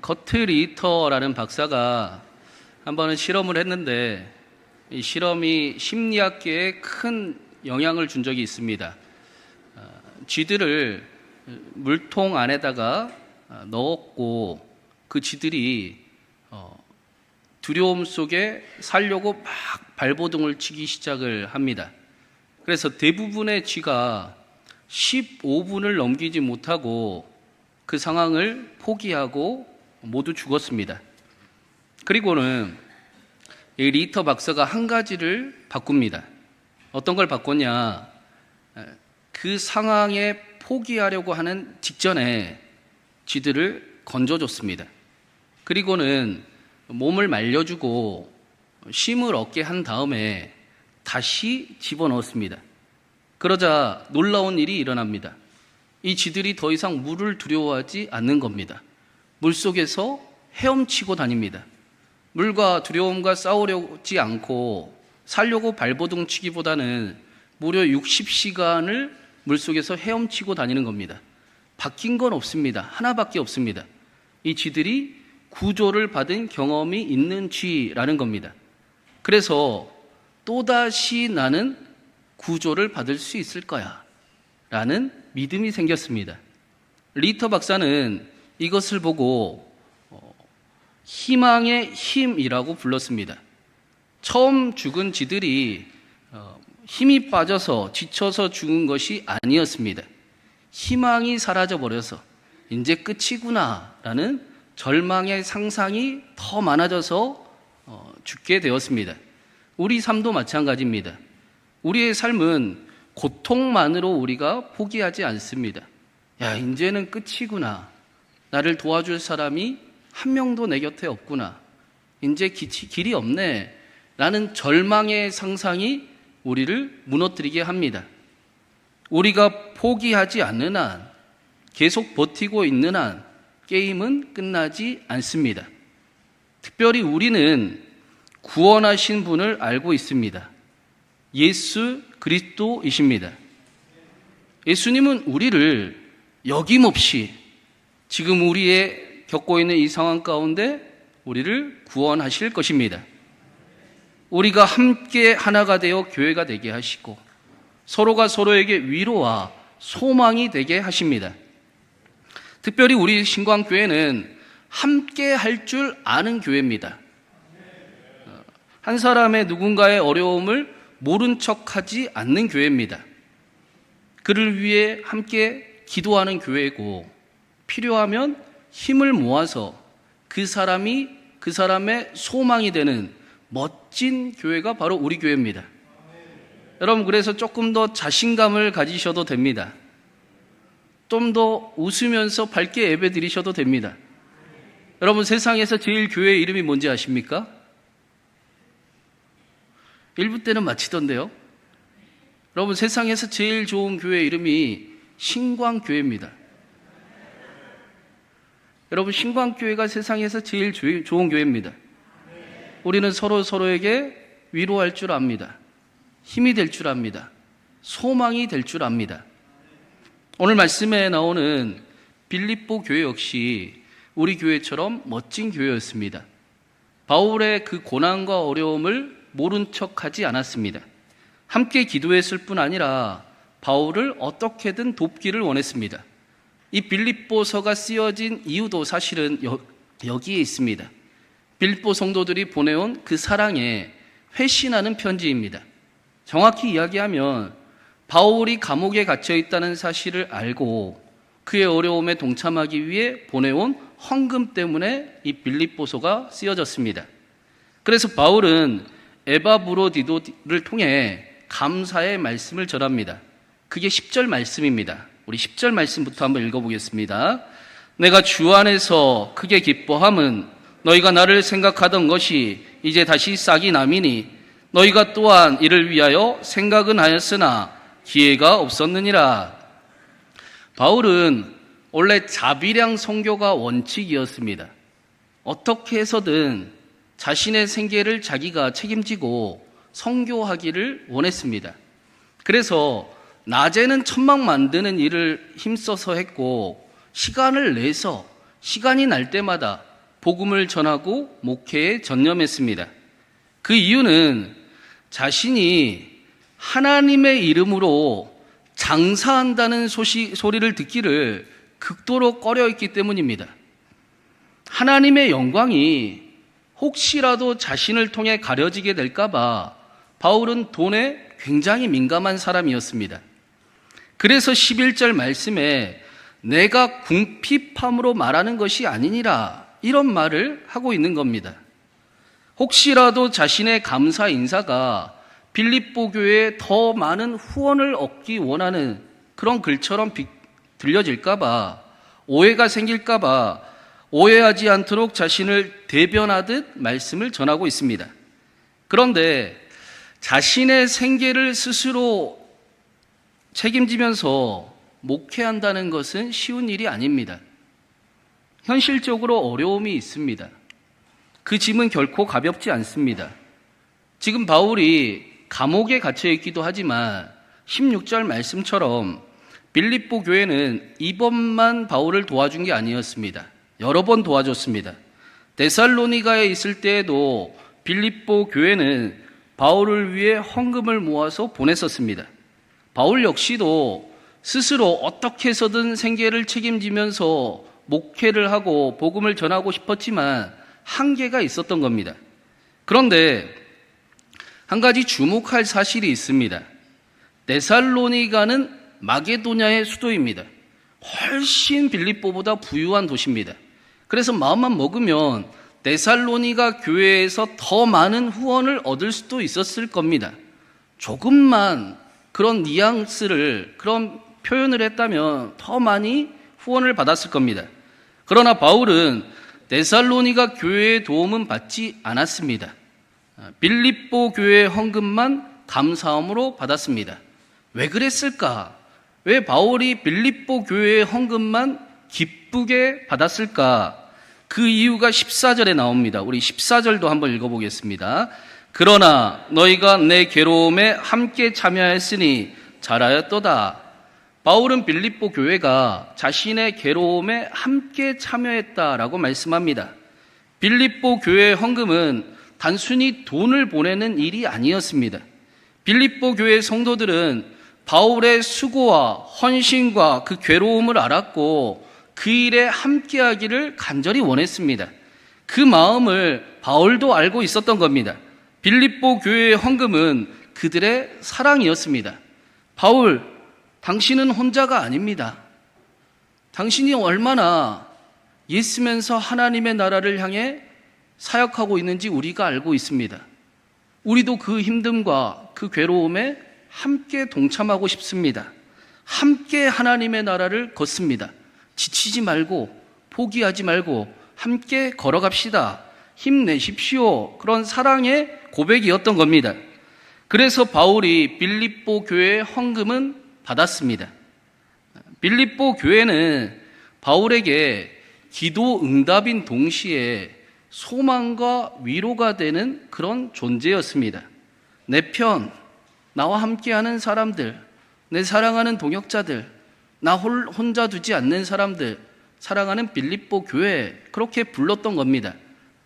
커트 리터라는 박사가 한 번은 실험을 했는데 이 실험이 심리학계에 큰 영향을 준 적이 있습니다. 쥐들을 물통 안에다가 넣었고 그 쥐들이 두려움 속에 살려고 막 발버둥을 치기 시작을 합니다. 그래서 대부분의 쥐가 15분을 넘기지 못하고 그 상황을 포기하고 모두 죽었습니다. 그리고는 이 리터 박사가 한 가지를 바꿉니다. 어떤 걸 바꿨냐? 그 상황에 포기하려고 하는 직전에 쥐들을 건져줬습니다. 그리고는 몸을 말려주고 쉼을 얻게 한 다음에 다시 집어넣었습니다. 그러자 놀라운 일이 일어납니다. 이 쥐들이 더 이상 물을 두려워하지 않는 겁니다. 물속에서 헤엄치고 다닙니다. 물과 두려움과 싸우려지 않고 살려고 발버둥 치기보다는 무려 60시간을 물속에서 헤엄치고 다니는 겁니다. 바뀐 건 없습니다. 하나밖에 없습니다. 이 쥐들이 구조를 받은 경험이 있는 쥐라는 겁니다. 그래서 또다시 나는 구조를 받을 수 있을 거야 라는 믿음이 생겼습니다. 리터 박사는 이것을 보고 희망의 힘이라고 불렀습니다. 처음 죽은 쥐들이 힘이 빠져서 지쳐서 죽은 것이 아니었습니다. 희망이 사라져버려서 이제 끝이구나 라는 절망의 상상이 더 많아져서 죽게 되었습니다. 우리 삶도 마찬가지입니다. 우리의 삶은 고통만으로 우리가 포기하지 않습니다. 야, 이제는 끝이구나. 나를 도와줄 사람이 한 명도 내 곁에 없구나. 이제 길이 없네. 라는 절망의 상상이 우리를 무너뜨리게 합니다. 우리가 포기하지 않는 한, 계속 버티고 있는 한 게임은 끝나지 않습니다. 특별히 우리는 구원하신 분을 알고 있습니다. 예수 그리스도이십니다. 예수님은 우리를 여김없이 지금 우리의 겪고 있는 이 상황 가운데 우리를 구원하실 것입니다. 우리가 함께 하나가 되어 교회가 되게 하시고 서로가 서로에게 위로와 소망이 되게 하십니다. 특별히 우리 신광교회는 함께 할 줄 아는 교회입니다. 한 사람의 누군가의 어려움을 모른 척하지 않는 교회입니다. 그를 위해 함께 기도하는 교회이고 필요하면 힘을 모아서 그 사람의 소망이 되는 멋진 교회가 바로 우리 교회입니다. 여러분, 그래서 조금 더 자신감을 가지셔도 됩니다. 좀 더 웃으면서 밝게 예배 드리셔도 됩니다. 여러분, 세상에서 제일 교회 이름이 뭔지 아십니까? 1부 때는 마치던데요. 여러분, 세상에서 제일 좋은 교회 이름이 신광교회입니다. 여러분, 신광교회가 세상에서 제일 좋은 교회입니다. 우리는 서로에게 위로할 줄 압니다. 힘이 될 줄 압니다. 소망이 될 줄 압니다. 오늘 말씀에 나오는 빌립보 교회 역시 우리 교회처럼 멋진 교회였습니다. 바울의 그 고난과 어려움을 모른 척하지 않았습니다. 함께 기도했을 뿐 아니라 바울을 어떻게든 돕기를 원했습니다. 이 빌립보서가 쓰여진 이유도 사실은 여기에 있습니다. 빌립보 성도들이 보내온 그 사랑에 회신하는 편지입니다. 정확히 이야기하면 바울이 감옥에 갇혀 있다는 사실을 알고 그의 어려움에 동참하기 위해 보내온 헌금 때문에 이 빌립보서가 쓰여졌습니다. 그래서 바울은 에바브로디도를 통해 감사의 말씀을 전합니다. 그게 10절 말씀입니다. 우리 10절 말씀부터 한번 읽어보겠습니다. 내가 주 안에서 크게 기뻐함은 너희가 나를 생각하던 것이 이제 다시 싹이 나미니 너희가 또한 이를 위하여 생각은 하였으나 기회가 없었느니라. 바울은 원래 자비량 선교가 원칙이었습니다. 어떻게 해서든 자신의 생계를 자기가 책임지고 선교하기를 원했습니다. 그래서 낮에는 천막 만드는 일을 힘써서 했고 시간을 내서 시간이 날 때마다 복음을 전하고 목회에 전념했습니다. 그 이유는 자신이 하나님의 이름으로 장사한다는 소리를 듣기를 극도로 꺼려했기 때문입니다. 하나님의 영광이 혹시라도 자신을 통해 가려지게 될까봐 바울은 돈에 굉장히 민감한 사람이었습니다. 그래서 11절 말씀에 내가 궁핍함으로 말하는 것이 아니니라 이런 말을 하고 있는 겁니다. 혹시라도 자신의 감사 인사가 빌립보 교회에 더 많은 후원을 얻기 원하는 그런 글처럼 들려질까봐, 오해가 생길까봐 오해하지 않도록 자신을 대변하듯 말씀을 전하고 있습니다. 그런데 자신의 생계를 스스로 책임지면서 목회한다는 것은 쉬운 일이 아닙니다. 현실적으로 어려움이 있습니다. 그 짐은 결코 가볍지 않습니다. 지금 바울이 감옥에 갇혀 있기도 하지만 16절 말씀처럼 빌립보 교회는 이번만 바울을 도와준 게 아니었습니다. 여러 번 도와줬습니다. 데살로니가에 있을 때에도 빌립보 교회는 바울을 위해 헌금을 모아서 보냈었습니다. 바울 역시도 스스로 어떻게 해서든 생계를 책임지면서 목회를 하고 복음을 전하고 싶었지만 한계가 있었던 겁니다. 그런데 한 가지 주목할 사실이 있습니다. 데살로니가는 마게도냐의 수도입니다. 훨씬 빌립보보다 부유한 도시입니다. 그래서 마음만 먹으면 데살로니가 교회에서 더 많은 후원을 얻을 수도 있었을 겁니다. 조금만 그런 뉘앙스를, 그런 표현을 했다면 더 많이 후원을 받았을 겁니다. 그러나 바울은 데살로니가 교회의 도움은 받지 않았습니다. 빌립보 교회의 헌금만 감사함으로 받았습니다. 왜 그랬을까? 왜 바울이 빌립보 교회의 헌금만 기쁘게 받았을까? 그 이유가 14절에 나옵니다. 우리 14절도 한번 읽어보겠습니다. 그러나 너희가 내 괴로움에 함께 참여했으니 잘하였도다. 바울은 빌립보 교회가 자신의 괴로움에 함께 참여했다라고 말씀합니다. 빌립보 교회의 헌금은 단순히 돈을 보내는 일이 아니었습니다. 빌립보 교회 성도들은 바울의 수고와 헌신과 그 괴로움을 알았고 그 일에 함께하기를 간절히 원했습니다. 그 마음을 바울도 알고 있었던 겁니다. 빌립보 교회의 헌금은 그들의 사랑이었습니다. 바울, 당신은 혼자가 아닙니다. 당신이 얼마나 예쓰면서 하나님의 나라를 향해 사역하고 있는지 우리가 알고 있습니다. 우리도 그 힘듦과 그 괴로움에 함께 동참하고 싶습니다. 함께 하나님의 나라를 걷습니다. 지치지 말고 포기하지 말고 함께 걸어갑시다. 힘내십시오. 그런 사랑의 고백이었던 겁니다. 그래서 바울이 빌립보 교회의 헌금은 받았습니다. 빌립보 교회는 바울에게 기도 응답인 동시에 소망과 위로가 되는 그런 존재였습니다. 내 편, 나와 함께하는 사람들, 내 사랑하는 동역자들, 나 혼자 두지 않는 사람들, 사랑하는 빌립보 교회, 그렇게 불렀던 겁니다.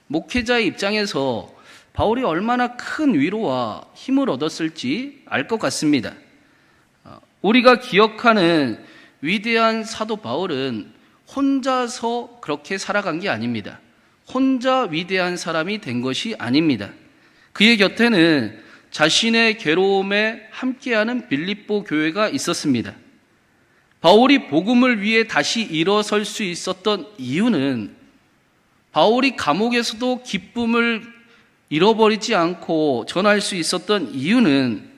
목회자의 입장에서 바울이 얼마나 큰 위로와 힘을 얻었을지 알 것 같습니다. 우리가 기억하는 위대한 사도 바울은 혼자서 그렇게 살아간 게 아닙니다. 혼자 위대한 사람이 된 것이 아닙니다. 그의 곁에는 자신의 괴로움에 함께하는 빌립보 교회가 있었습니다. 바울이 복음을 위해 다시 일어설 수 있었던 이유는 바울이 감옥에서도 기쁨을 잃어버리지 않고 전할 수 있었던 이유는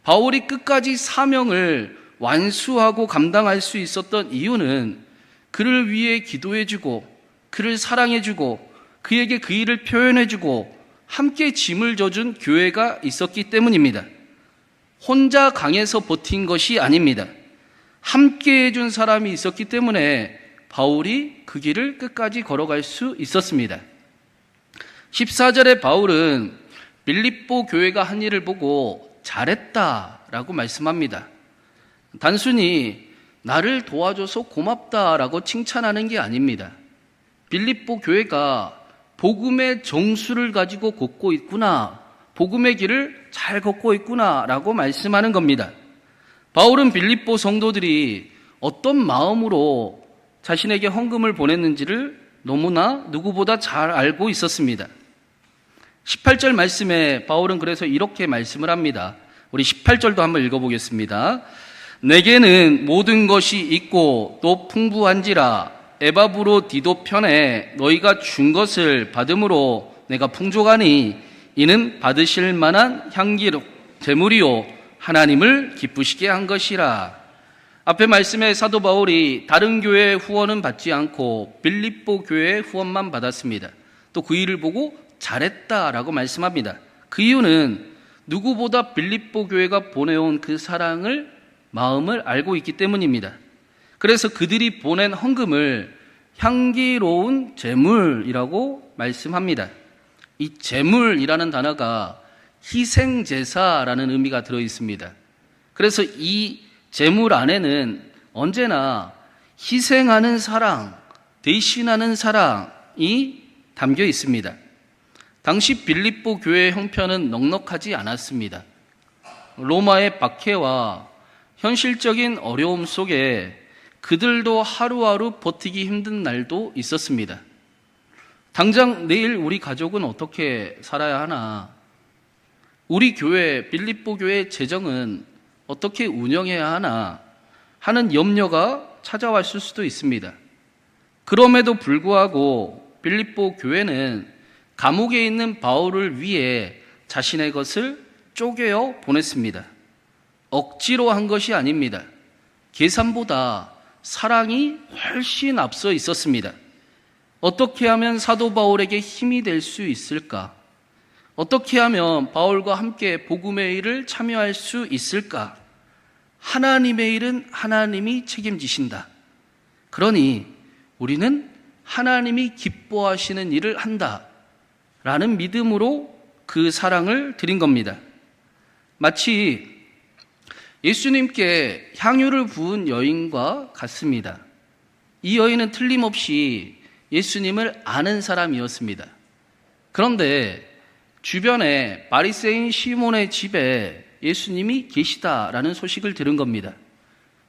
바울이 끝까지 사명을 완수하고 감당할 수 있었던 이유는 그를 위해 기도해주고 그를 사랑해주고 그에게 그 일을 표현해주고 함께 짐을 져준 교회가 있었기 때문입니다. 혼자 강에서 버틴 것이 아닙니다. 함께 해준 사람이 있었기 때문에 바울이 그 길을 끝까지 걸어갈 수 있었습니다. 14절에 바울은 빌립보 교회가 한 일을 보고 잘했다라고 말씀합니다. 단순히 나를 도와줘서 고맙다라고 칭찬하는 게 아닙니다. 빌립보 교회가 복음의 정수를 가지고 걷고 있구나, 복음의 길을 잘 걷고 있구나라고 말씀하는 겁니다. 바울은 빌립보 성도들이 어떤 마음으로 자신에게 헌금을 보냈는지를 너무나 누구보다 잘 알고 있었습니다. 18절 말씀에 바울은 그래서 이렇게 말씀을 합니다. 우리 18절도 한번 읽어보겠습니다. 내게는 모든 것이 있고 또 풍부한지라 에바브로디도 편에 너희가 준 것을 받음으로 내가 풍족하니 이는 받으실 만한 향기로 제물이요 하나님을 기쁘시게 한 것이라. 앞에 말씀에 사도 바울이 다른 교회의 후원은 받지 않고 빌립보 교회의 후원만 받았습니다. 또 그 일을 보고 잘했다라고 말씀합니다. 그 이유는 누구보다 빌립보 교회가 보내온 그 사랑을, 마음을 알고 있기 때문입니다. 그래서 그들이 보낸 헌금을 향기로운 제물이라고 말씀합니다. 이 제물이라는 단어가 희생제사라는 의미가 들어 있습니다. 그래서 이 제물 안에는 언제나 희생하는 사랑, 대신하는 사랑이 담겨 있습니다. 당시 빌립보 교회의 형편은 넉넉하지 않았습니다. 로마의 박해와 현실적인 어려움 속에 그들도 하루하루 버티기 힘든 날도 있었습니다. 당장 내일 우리 가족은 어떻게 살아야 하나? 우리 교회, 빌립보 교회의 재정은 어떻게 운영해야 하나? 하는 염려가 찾아왔을 수도 있습니다. 그럼에도 불구하고 빌립보 교회는 감옥에 있는 바울을 위해 자신의 것을 쪼개어 보냈습니다. 억지로 한 것이 아닙니다. 계산보다 사랑이 훨씬 앞서 있었습니다. 어떻게 하면 사도 바울에게 힘이 될 수 있을까? 어떻게 하면 바울과 함께 복음의 일을 참여할 수 있을까? 하나님의 일은 하나님이 책임지신다. 그러니 우리는 하나님이 기뻐하시는 일을 한다. 라는 믿음으로 그 사랑을 드린 겁니다. 마치 예수님께 향유를 부은 여인과 같습니다. 이 여인은 틀림없이 예수님을 아는 사람이었습니다. 그런데 주변에 바리새인 시몬의 집에 예수님이 계시다라는 소식을 들은 겁니다.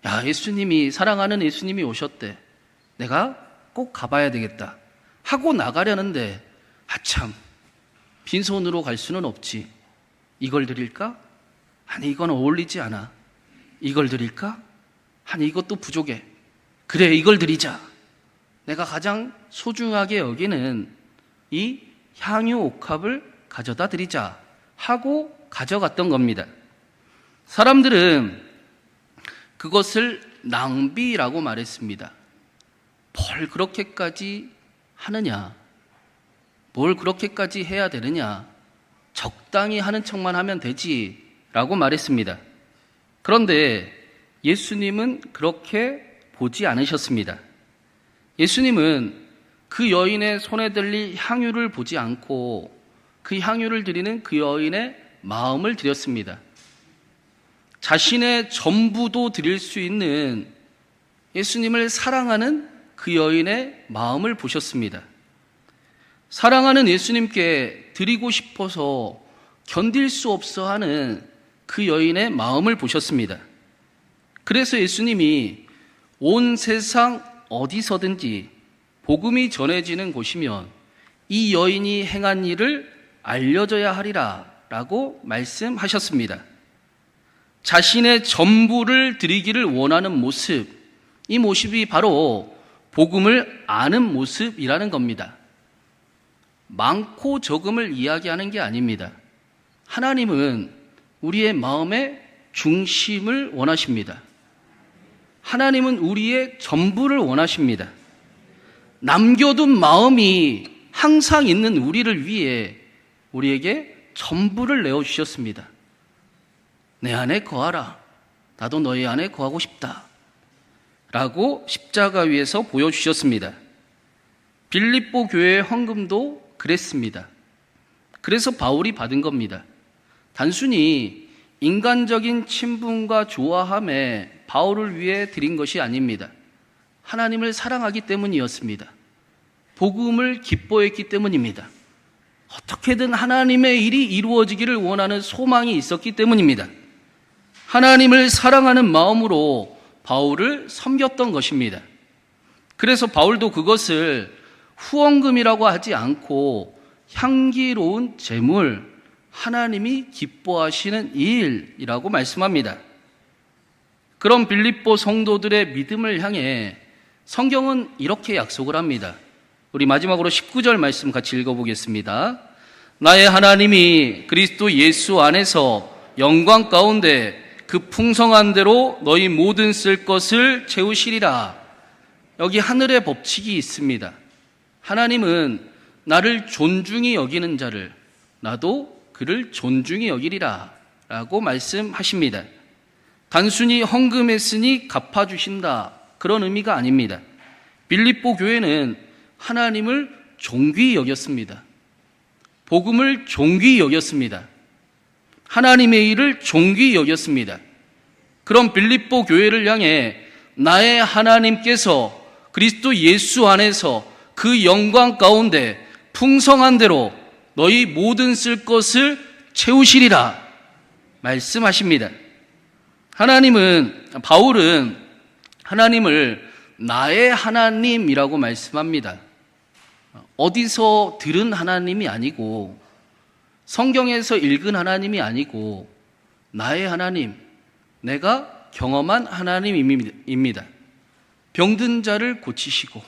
야, 예수님이, 사랑하는 예수님이 오셨대. 내가 꼭 가봐야 되겠다 하고 나가려는데 아참, 빈손으로 갈 수는 없지. 이걸 드릴까? 아니, 이건 어울리지 않아. 이걸 드릴까? 아니, 이것도 부족해. 그래, 이걸 드리자. 내가 가장 소중하게 여기는 이 향유 옥합을 가져다 드리자 하고 가져갔던 겁니다. 사람들은 그것을 낭비라고 말했습니다. 뭘 그렇게까지 하느냐? 뭘 그렇게까지 해야 되느냐? 적당히 하는 척만 하면 되지 라고 말했습니다. 그런데 예수님은 그렇게 보지 않으셨습니다. 예수님은 그 여인의 손에 들릴 향유를 보지 않고 그 향유를 드리는 그 여인의 마음을 드렸습니다. 자신의 전부도 드릴 수 있는 예수님을 사랑하는 그 여인의 마음을 보셨습니다. 사랑하는 예수님께 드리고 싶어서 견딜 수 없어 하는 그 여인의 마음을 보셨습니다. 그래서 예수님이 온 세상 어디서든지 복음이 전해지는 곳이면 이 여인이 행한 일을 알려져야 하리라 라고 말씀하셨습니다. 자신의 전부를 드리기를 원하는 모습, 이 모습이 바로 복음을 아는 모습이라는 겁니다. 많고 적음을 이야기하는 게 아닙니다. 하나님은 우리의 마음의 중심을 원하십니다. 하나님은 우리의 전부를 원하십니다. 남겨둔 마음이 항상 있는 우리를 위해 우리에게 전부를 내어주셨습니다. 내 안에 거하라. 나도 너희 안에 거하고 싶다. 라고 십자가 위에서 보여주셨습니다. 빌립보 교회의 헌금도 그랬습니다. 그래서 바울이 받은 겁니다. 단순히 인간적인 친분과 좋아함에 바울을 위해 드린 것이 아닙니다. 하나님을 사랑하기 때문이었습니다. 복음을 기뻐했기 때문입니다. 어떻게든 하나님의 일이 이루어지기를 원하는 소망이 있었기 때문입니다. 하나님을 사랑하는 마음으로 바울을 섬겼던 것입니다. 그래서 바울도 그것을 후원금이라고 하지 않고 향기로운 제물, 하나님이 기뻐하시는 일이라고 말씀합니다. 그런 빌립보 성도들의 믿음을 향해 성경은 이렇게 약속을 합니다. 우리 마지막으로 19절 말씀 같이 읽어보겠습니다. 나의 하나님이 그리스도 예수 안에서 영광 가운데 그 풍성한 대로 너희 모든 쓸 것을 채우시리라. 여기 하늘의 법칙이 있습니다. 하나님은 나를 존중히 여기는 자를 나도 그를 존중히 여기리라 라고 말씀하십니다. 단순히 헌금했으니 갚아주신다, 그런 의미가 아닙니다. 빌립보 교회는 하나님을 존귀히 여겼습니다. 복음을 존귀히 여겼습니다. 하나님의 일을 존귀히 여겼습니다. 그런 빌립보 교회를 향해 나의 하나님께서 그리스도 예수 안에서 그 영광 가운데 풍성한 대로 너희 모든 쓸 것을 채우시리라 말씀하십니다. 바울은 하나님을 나의 하나님이라고 말씀합니다. 어디서 들은 하나님이 아니고 성경에서 읽은 하나님이 아니고 나의 하나님, 내가 경험한 하나님입니다. 병든 자를 고치시고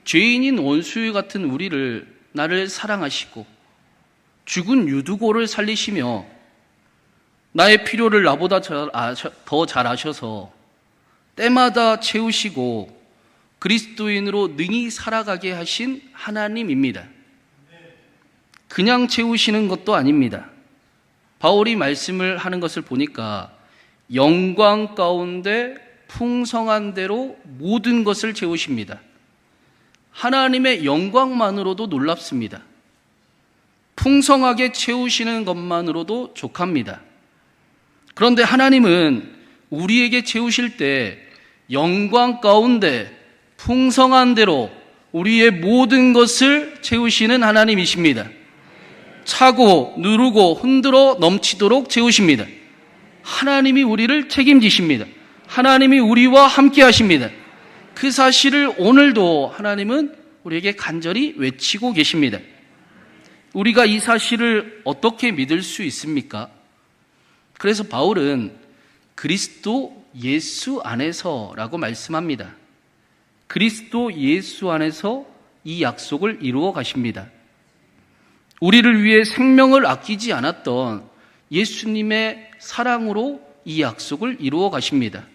죄인인 원수 같은 우리를 나를 사랑하시고 죽은 유두고를 살리시며 나의 필요를 나보다 더 잘 아셔서 때마다 채우시고 그리스도인으로 능히 살아가게 하신 하나님입니다. 그냥 채우시는 것도 아닙니다. 바울이 말씀을 하는 것을 보니까 영광 가운데 풍성한 대로 모든 것을 채우십니다. 하나님의 영광만으로도 놀랍습니다. 풍성하게 채우시는 것만으로도 족합니다. 그런데 하나님은 우리에게 채우실 때 영광 가운데 풍성한 대로 우리의 모든 것을 채우시는 하나님이십니다. 차고 누르고 흔들어 넘치도록 채우십니다. 하나님이 우리를 책임지십니다. 하나님이 우리와 함께 하십니다. 그 사실을 오늘도 하나님은 우리에게 간절히 외치고 계십니다. 우리가 이 사실을 어떻게 믿을 수 있습니까? 그래서 바울은 그리스도 예수 안에서라고 말씀합니다. 그리스도 예수 안에서 이 약속을 이루어 가십니다. 우리를 위해 생명을 아끼지 않았던 예수님의 사랑으로 이 약속을 이루어 가십니다.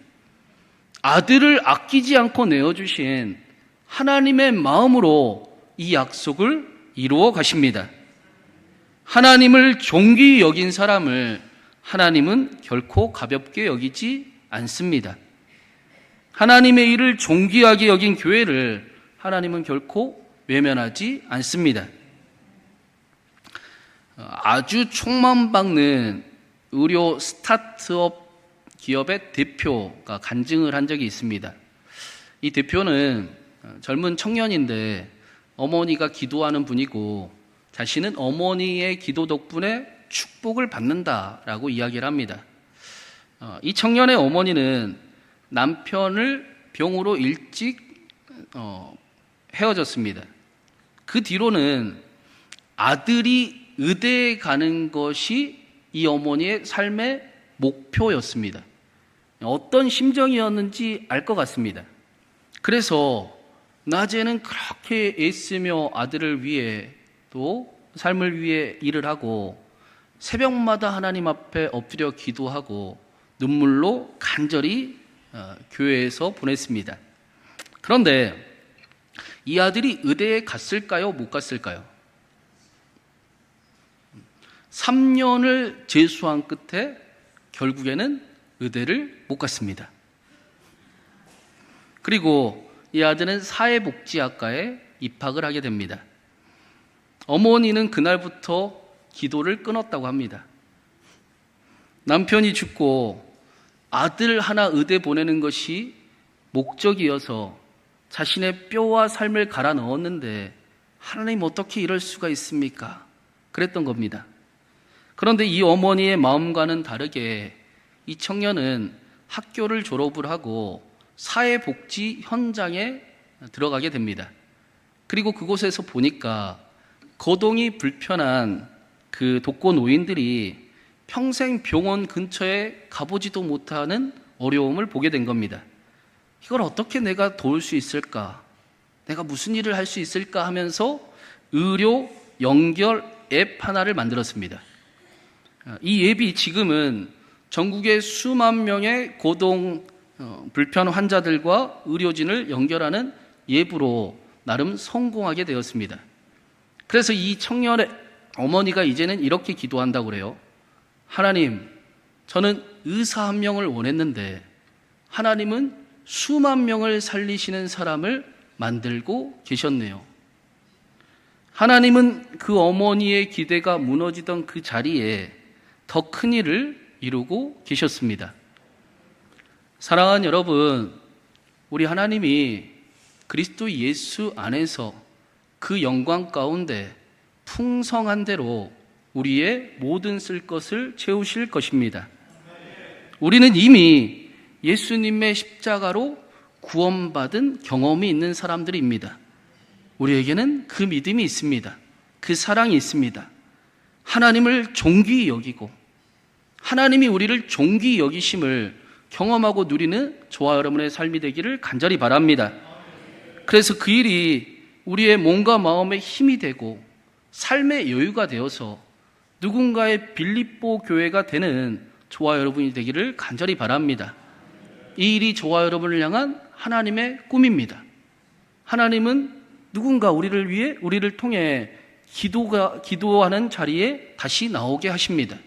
아들을 아끼지 않고 내어주신 하나님의 마음으로 이 약속을 이루어 가십니다. 하나님을 존귀히 여긴 사람을 하나님은 결코 가볍게 여기지 않습니다. 하나님의 일을 존귀하게 여긴 교회를 하나님은 결코 외면하지 않습니다. 아주 촉망받는 의료 스타트업 기업의 대표가 간증을 한 적이 있습니다. 이 대표는 젊은 청년인데 어머니가 기도하는 분이고 자신은 어머니의 기도 덕분에 축복을 받는다라고 이야기를 합니다. 이 청년의 어머니는 남편을 병으로 일찍 헤어졌습니다. 그 뒤로는 아들이 의대에 가는 것이 이 어머니의 삶의 목표였습니다. 어떤 심정이었는지 알 것 같습니다. 그래서 낮에는 그렇게 애쓰며 아들을 위해 또 삶을 위해 일을 하고 새벽마다 하나님 앞에 엎드려 기도하고 눈물로 간절히 교회에서 보냈습니다. 그런데 이 아들이 의대에 갔을까요? 못 갔을까요? 3년을 재수한 끝에 결국에는 의대를 못 갔습니다. 그리고 이 아들은 사회복지학과에 입학을 하게 됩니다. 어머니는 그날부터 기도를 끊었다고 합니다. 남편이 죽고 아들 하나 의대 보내는 것이 목적이어서 자신의 뼈와 삶을 갈아 넣었는데 하나님 어떻게 이럴 수가 있습니까? 그랬던 겁니다. 그런데 이 어머니의 마음과는 다르게 이 청년은 학교를 졸업을 하고 사회복지 현장에 들어가게 됩니다. 그리고 그곳에서 보니까 거동이 불편한 그 독거 노인들이 평생 병원 근처에 가보지도 못하는 어려움을 보게 된 겁니다. 이걸 어떻게 내가 도울 수 있을까? 내가 무슨 일을 할 수 있을까 하면서 의료 연결 앱 하나를 만들었습니다. 이 앱이 지금은 전국의 수만 명의 고동 불편 환자들과 의료진을 연결하는 앱으로 나름 성공하게 되었습니다. 그래서 이 청년의 어머니가 이제는 이렇게 기도한다고 그래요. 하나님, 저는 의사 한 명을 원했는데 하나님은 수만 명을 살리시는 사람을 만들고 계셨네요. 하나님은 그 어머니의 기대가 무너지던 그 자리에 더 큰 일을 이루고 계셨습니다. 사랑하는 여러분, 우리 하나님이 그리스도 예수 안에서 그 영광 가운데 풍성한 대로 우리의 모든 쓸 것을 채우실 것입니다. 우리는 이미 예수님의 십자가로 구원받은 경험이 있는 사람들입니다. 우리에게는 그 믿음이 있습니다. 그 사랑이 있습니다. 하나님을 존귀히 여기고 하나님이 우리를 존귀히 여기심을 경험하고 누리는 저와 여러분의 삶이 되기를 간절히 바랍니다. 그래서 그 일이 우리의 몸과 마음의 힘이 되고 삶의 여유가 되어서 누군가의 빌립보 교회가 되는 저와 여러분이 되기를 간절히 바랍니다. 이 일이 저와 여러분을 향한 하나님의 꿈입니다. 하나님은 누군가 우리를 위해 우리를 통해 기도하는 자리에 다시 나오게 하십니다.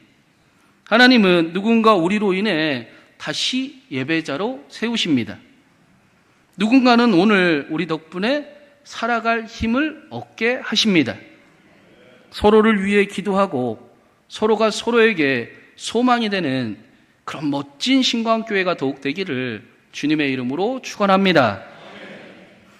하나님은 누군가 우리로 인해 다시 예배자로 세우십니다. 누군가는 오늘 우리 덕분에 살아갈 힘을 얻게 하십니다. 서로를 위해 기도하고 서로가 서로에게 소망이 되는 그런 멋진 신광교회가 더욱 되기를 주님의 이름으로 축원합니다.